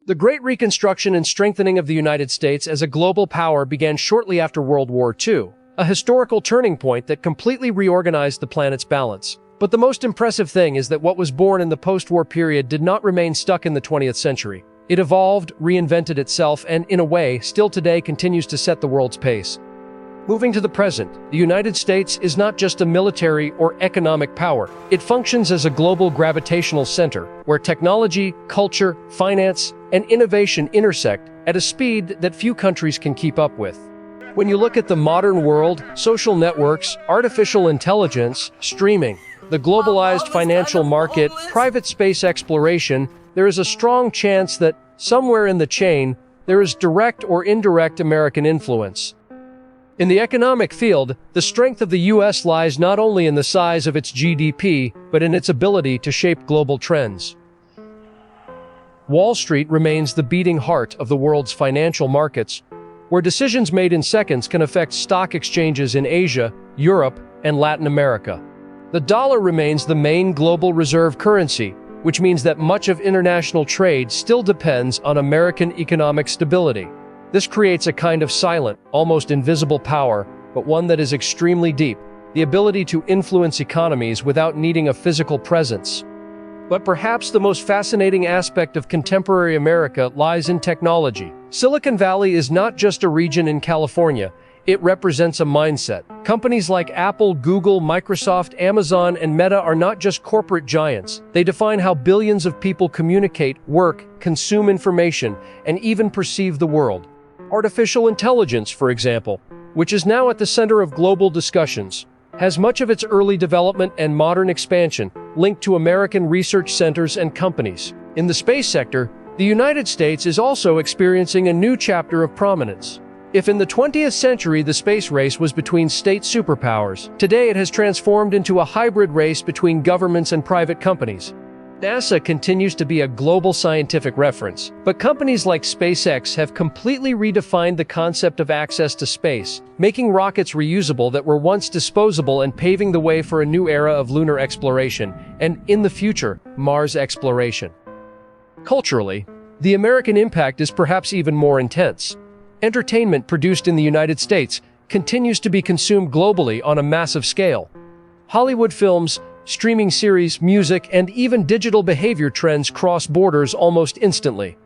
The Great Reconstruction and strengthening of the United States as a global power began shortly after World War II, a historical turning point that completely reorganized the planet's balance. But the most impressive thing is that what was born in the post-war period did not remain stuck in the 20th century. It evolved, reinvented itself, and, in a way, still today continues to set the world's pace. Moving to the present, the United States is not just a military or economic power. It functions as a global gravitational center, where technology, culture, finance, and innovation intersect at a speed that few countries can keep up with. When you look at the modern world, social networks, artificial intelligence, streaming, the globalized financial market, private space exploration, there is a strong chance that, somewhere in the chain, there is direct or indirect American influence. In the economic field, the strength of the U.S. lies not only in the size of its GDP, but in its ability to shape global trends. Wall Street remains the beating heart of the world's financial markets, where decisions made in seconds can affect stock exchanges in Asia, Europe, and Latin America. The dollar remains the main global reserve currency, which means that much of international trade still depends on American economic stability. This creates a kind of silent, almost invisible power, but one that is extremely deep, the ability to influence economies without needing a physical presence. But perhaps the most fascinating aspect of contemporary America lies in technology. Silicon Valley is not just a region in California, it represents a mindset. Companies like Apple, Google, Microsoft, Amazon, and Meta are not just corporate giants. They define how billions of people communicate, work, consume information, and even perceive the world. Artificial intelligence, for example, which is now at the center of global discussions, has much of its early development and modern expansion linked to American research centers and companies. In the space sector, the United States is also experiencing a new chapter of prominence. If in the 20th century the space race was between state superpowers, today it has transformed into a hybrid race between governments and private companies. NASA continues to be a global scientific reference, but companies like SpaceX have completely redefined the concept of access to space, making rockets reusable that were once disposable and paving the way for a new era of lunar exploration, and, in the future, Mars exploration. Culturally, the American impact is perhaps even more intense. Entertainment produced in the United States continues to be consumed globally on a massive scale. Hollywood films, streaming series, music, and even digital behavior trends cross borders almost instantly.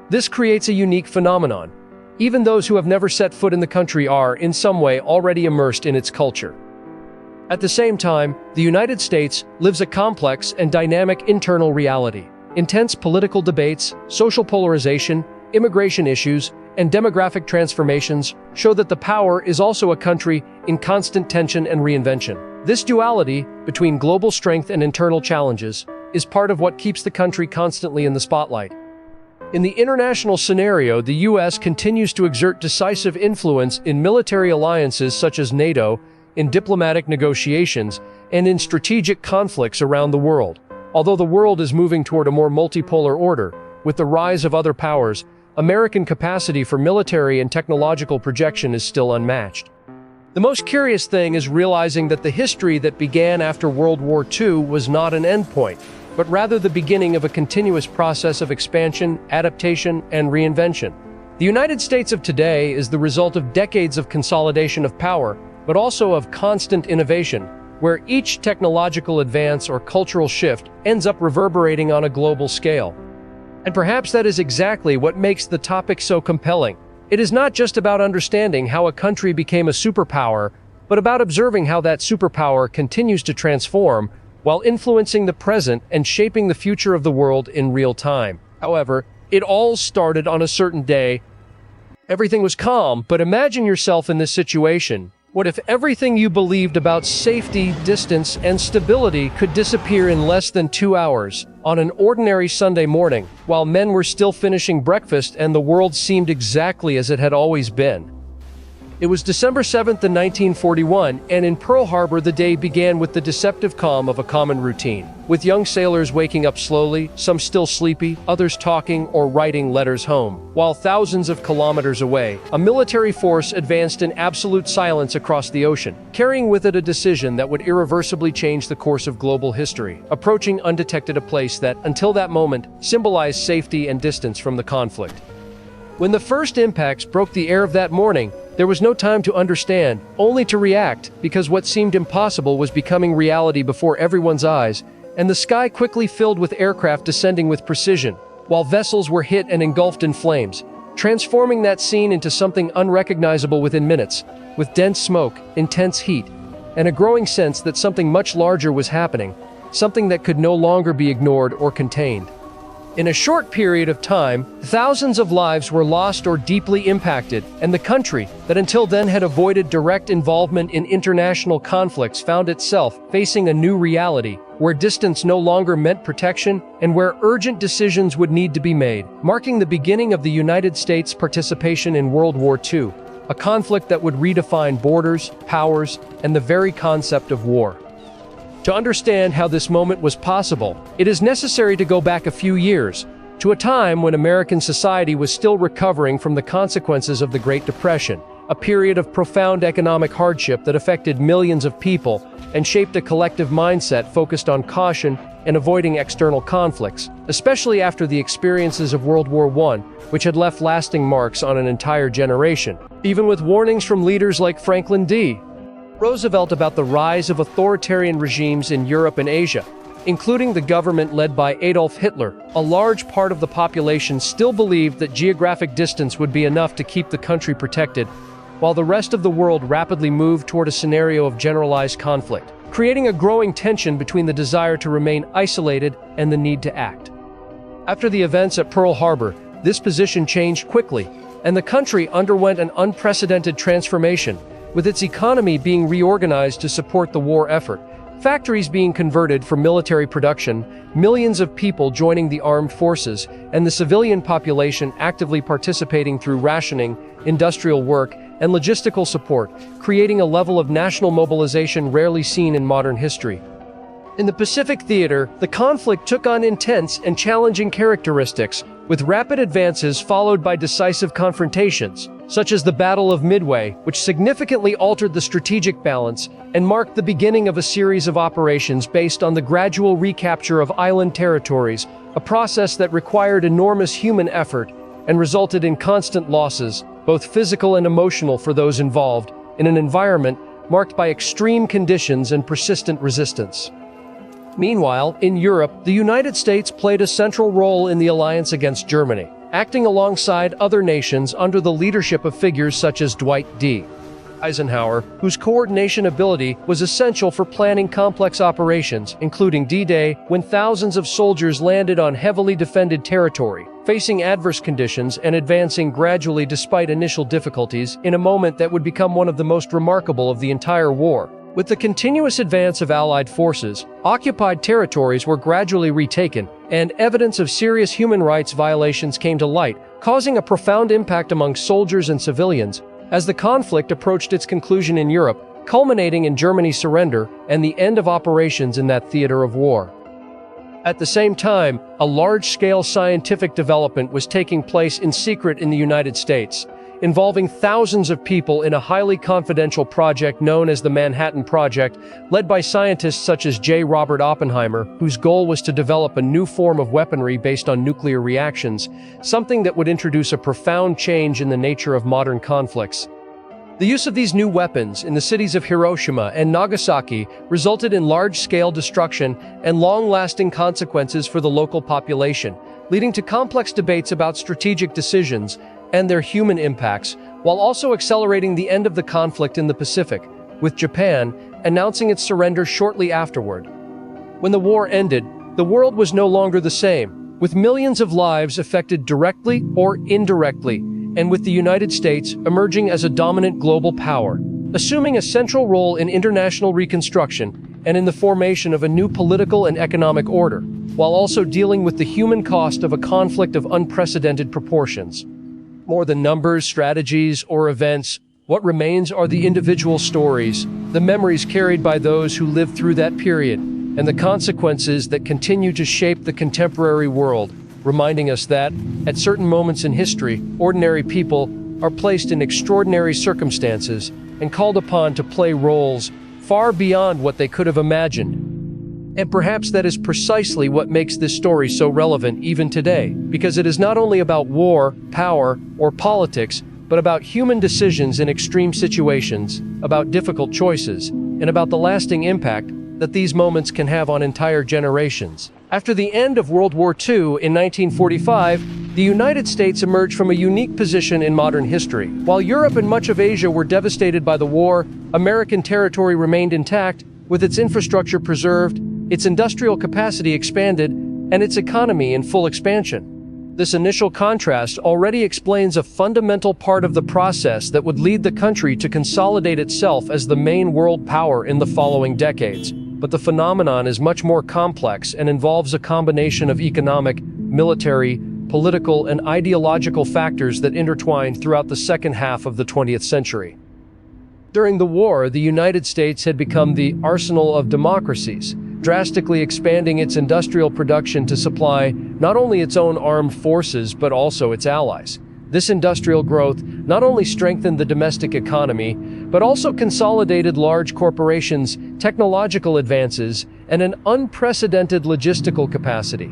This creates a unique phenomenon. Even those who have never set foot in the country are, in some way, already immersed in its culture. At the same time, the United States lives a complex and dynamic internal reality. Intense political debates, social polarization, immigration issues, and demographic transformations show that the power is also a country in constant tension and reinvention. This duality between global strength and internal challenges is part of what keeps the country constantly in the spotlight. In the international scenario, the U.S. continues to exert decisive influence in military alliances such as NATO, in diplomatic negotiations, and in strategic conflicts around the world. Although the world is moving toward a more multipolar order, with the rise of other powers, American capacity for military and technological projection is still unmatched. The most curious thing is realizing that the history that began after World War II was not an endpoint, but rather the beginning of a continuous process of expansion, adaptation, and reinvention. The United States of today is the result of decades of consolidation of power, but also of constant innovation, where each technological advance or cultural shift ends up reverberating on a global scale. And perhaps that is exactly what makes the topic so compelling. It is not just about understanding how a country became a superpower, but about observing how that superpower continues to transform while influencing the present and shaping the future of the world in real time. However, it all started on a certain day. Everything was calm, but imagine yourself in this situation. What if everything you believed about safety, distance, and stability could disappear in less than 2 hours on an ordinary Sunday morning, while men were still finishing breakfast and the world seemed exactly as it had always been? It was December 7th, 1941, and in Pearl Harbor the day began with the deceptive calm of a common routine. With young sailors waking up slowly, some still sleepy, others talking or writing letters home. While thousands of kilometers away, a military force advanced in absolute silence across the ocean, carrying with it a decision that would irreversibly change the course of global history, approaching undetected a place that, until that moment, symbolized safety and distance from the conflict. When the first impacts broke the air of that morning, there was no time to understand, only to react, because what seemed impossible was becoming reality before everyone's eyes, and the sky quickly filled with aircraft descending with precision, while vessels were hit and engulfed in flames, transforming that scene into something unrecognizable within minutes, with dense smoke, intense heat, and a growing sense that something much larger was happening, something that could no longer be ignored or contained. In a short period of time, thousands of lives were lost or deeply impacted, and the country, that until then had avoided direct involvement in international conflicts, found itself facing a new reality, where distance no longer meant protection and where urgent decisions would need to be made, marking the beginning of the United States' participation in World War II, a conflict that would redefine borders, powers, and the very concept of war. To understand how this moment was possible, it is necessary to go back a few years, to a time when American society was still recovering from the consequences of the Great Depression, a period of profound economic hardship that affected millions of people and shaped a collective mindset focused on caution and avoiding external conflicts, especially after the experiences of World War I, which had left lasting marks on an entire generation, even with warnings from leaders like Franklin D. Roosevelt about the rise of authoritarian regimes in Europe and Asia, including the government led by Adolf Hitler. A large part of the population still believed that geographic distance would be enough to keep the country protected, while the rest of the world rapidly moved toward a scenario of generalized conflict, creating a growing tension between the desire to remain isolated and the need to act. After the events at Pearl Harbor, this position changed quickly, and the country underwent an unprecedented transformation, with its economy being reorganized to support the war effort, factories being converted for military production, millions of people joining the armed forces, and the civilian population actively participating through rationing, industrial work, and logistical support, creating a level of national mobilization rarely seen in modern history. In the Pacific theater, the conflict took on intense and challenging characteristics, with rapid advances followed by decisive confrontations, such as the Battle of Midway, which significantly altered the strategic balance and marked the beginning of a series of operations based on the gradual recapture of island territories, a process that required enormous human effort and resulted in constant losses, both physical and emotional, for those involved, in an environment marked by extreme conditions and persistent resistance. Meanwhile, in Europe, the United States played a central role in the alliance against Germany, acting alongside other nations under the leadership of figures such as Dwight D. Eisenhower, whose coordination ability was essential for planning complex operations, including D-Day, when thousands of soldiers landed on heavily defended territory, facing adverse conditions and advancing gradually despite initial difficulties, in a moment that would become one of the most remarkable of the entire war. With the continuous advance of Allied forces, occupied territories were gradually retaken, and evidence of serious human rights violations came to light, causing a profound impact among soldiers and civilians, as the conflict approached its conclusion in Europe, culminating in Germany's surrender and the end of operations in that theater of war. At the same time, a large-scale scientific development was taking place in secret in the United States, involving thousands of people in a highly confidential project known as the Manhattan Project, led by scientists such as J. Robert Oppenheimer, whose goal was to develop a new form of weaponry based on nuclear reactions, something that would introduce a profound change in the nature of modern conflicts. The use of these new weapons in the cities of Hiroshima and Nagasaki resulted in large-scale destruction and long-lasting consequences for the local population, leading to complex debates about strategic decisions and their human impacts, while also accelerating the end of the conflict in the Pacific, with Japan announcing its surrender shortly afterward. When the war ended, the world was no longer the same, with millions of lives affected directly or indirectly, and with the United States emerging as a dominant global power, assuming a central role in international reconstruction and in the formation of a new political and economic order, while also dealing with the human cost of a conflict of unprecedented proportions. More than numbers, strategies, or events, What remains are the individual stories, the memories carried by those who lived through that period, and the consequences that continue to shape the contemporary world, reminding us that, at certain moments in history, ordinary people are placed in extraordinary circumstances and called upon to play roles far beyond what they could have imagined. And perhaps that is precisely what makes this story so relevant even today, because it is not only about war, power, or politics, but about human decisions in extreme situations, about difficult choices, and about the lasting impact that these moments can have on entire generations. After the end of World War II in 1945, the United States emerged from a unique position in modern history. While Europe and much of Asia were devastated by the war, American territory remained intact, with its infrastructure preserved, its industrial capacity expanded, and its economy in full expansion. This initial contrast already explains a fundamental part of the process that would lead the country to consolidate itself as the main world power in the following decades. But the phenomenon is much more complex and involves a combination of economic, military, political, and ideological factors that intertwined throughout the second half of the 20th century. During the war, the United States had become the arsenal of democracies, drastically expanding its industrial production to supply not only its own armed forces but also its allies. This industrial growth not only strengthened the domestic economy, but also consolidated large corporations, technological advances, and an unprecedented logistical capacity.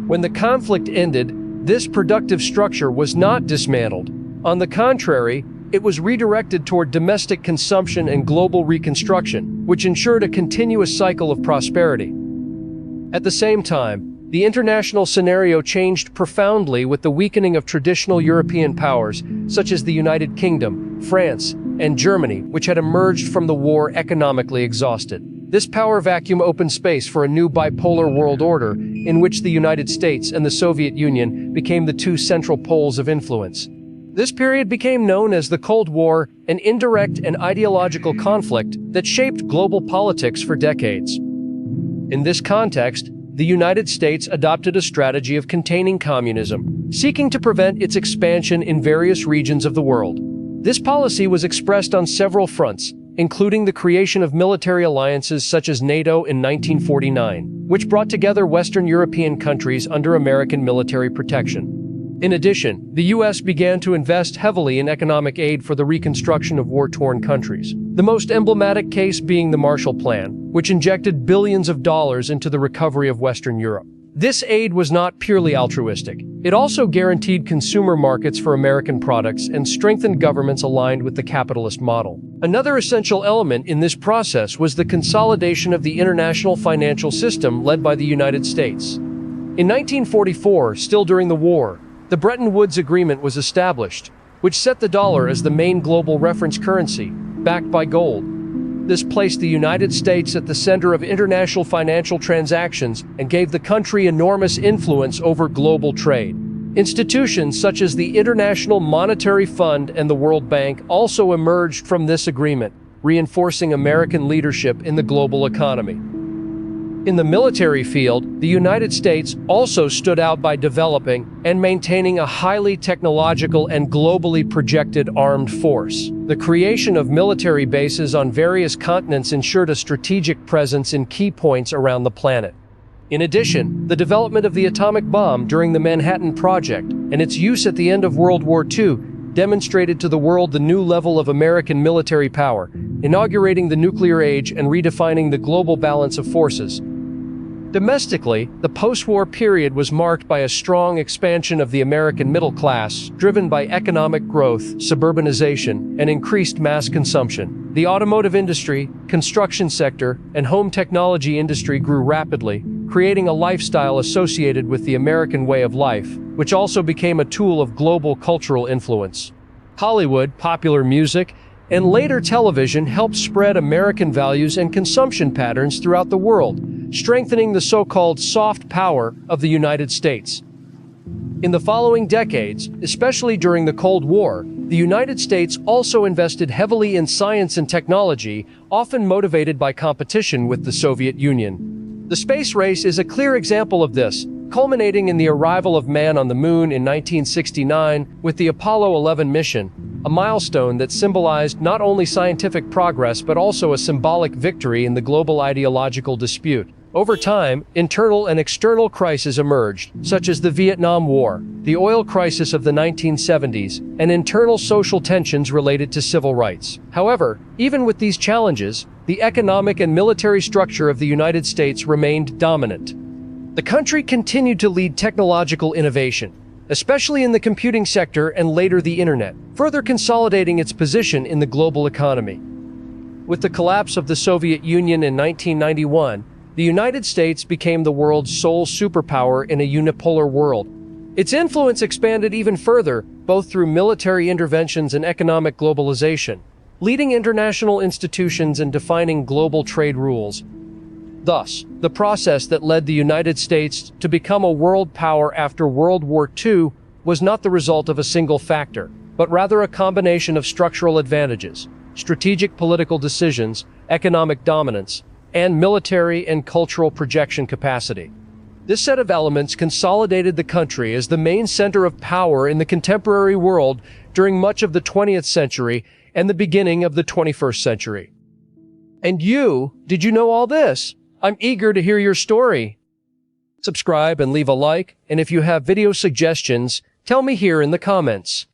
When the conflict ended, this productive structure was not dismantled. On the contrary, it was redirected toward domestic consumption and global reconstruction, which ensured a continuous cycle of prosperity. At the same time, the international scenario changed profoundly with the weakening of traditional European powers, such as the United Kingdom, France, and Germany, which had emerged from the war economically exhausted. This power vacuum opened space for a new bipolar world order, in which the United States and the Soviet Union became the two central poles of influence. This period became known as the Cold War, an indirect and ideological conflict that shaped global politics for decades. In this context, the United States adopted a strategy of containing communism, seeking to prevent its expansion in various regions of the world. This policy was expressed on several fronts, including the creation of military alliances such as NATO in 1949, which brought together Western European countries under American military protection. In addition, the U.S. began to invest heavily in economic aid for the reconstruction of war-torn countries. The most emblematic case being the Marshall Plan, which injected billions of dollars into the recovery of Western Europe. This aid was not purely altruistic. It also guaranteed consumer markets for American products and strengthened governments aligned with the capitalist model. Another essential element in this process was the consolidation of the international financial system led by the United States. In 1944, still during the war, the Bretton Woods Agreement was established, which set the dollar as the main global reference currency, backed by gold. This placed the United States at the center of international financial transactions and gave the country enormous influence over global trade. Institutions such as the International Monetary Fund and the World Bank also emerged from this agreement, reinforcing American leadership in the global economy. In the military field, the United States also stood out by developing and maintaining a highly technological and globally projected armed force. The creation of military bases on various continents ensured a strategic presence in key points around the planet. In addition, the development of the atomic bomb during the Manhattan Project and its use at the end of World War II demonstrated to the world the new level of American military power, inaugurating the nuclear age and redefining the global balance of forces. Domestically, the post-war period was marked by a strong expansion of the American middle class, driven by economic growth, suburbanization, and increased mass consumption. The automotive industry, construction sector, and home technology industry grew rapidly, creating a lifestyle associated with the American way of life, which also became a tool of global cultural influence. Hollywood, popular music, and later television helped spread American values and consumption patterns throughout the world, strengthening the so-called soft power of the United States. In the following decades, especially during the Cold War, the United States also invested heavily in science and technology, often motivated by competition with the Soviet Union. The space race is a clear example of this, culminating in the arrival of man on the moon in 1969 with the Apollo 11 mission, a milestone that symbolized not only scientific progress but also a symbolic victory in the global ideological dispute. Over time, internal and external crises emerged, such as the Vietnam War, the oil crisis of the 1970s, and internal social tensions related to civil rights. However, even with these challenges, the economic and military structure of the United States remained dominant. The country continued to lead technological innovation, especially in the computing sector and later the internet, further consolidating its position in the global economy. With the collapse of the Soviet Union in 1991, the United States became the world's sole superpower in a unipolar world. Its influence expanded even further, both through military interventions and economic globalization, leading international institutions and defining global trade rules. Thus, the process that led the United States to become a world power after World War II was not the result of a single factor, but rather a combination of structural advantages, strategic political decisions, economic dominance, and military and cultural projection capacity. This set of elements consolidated the country as the main center of power in the contemporary world during much of the 20th century and the beginning of the 21st century. And you, did you know all this? I'm eager to hear your story. Subscribe and leave a like, and if you have video suggestions, tell me here in the comments.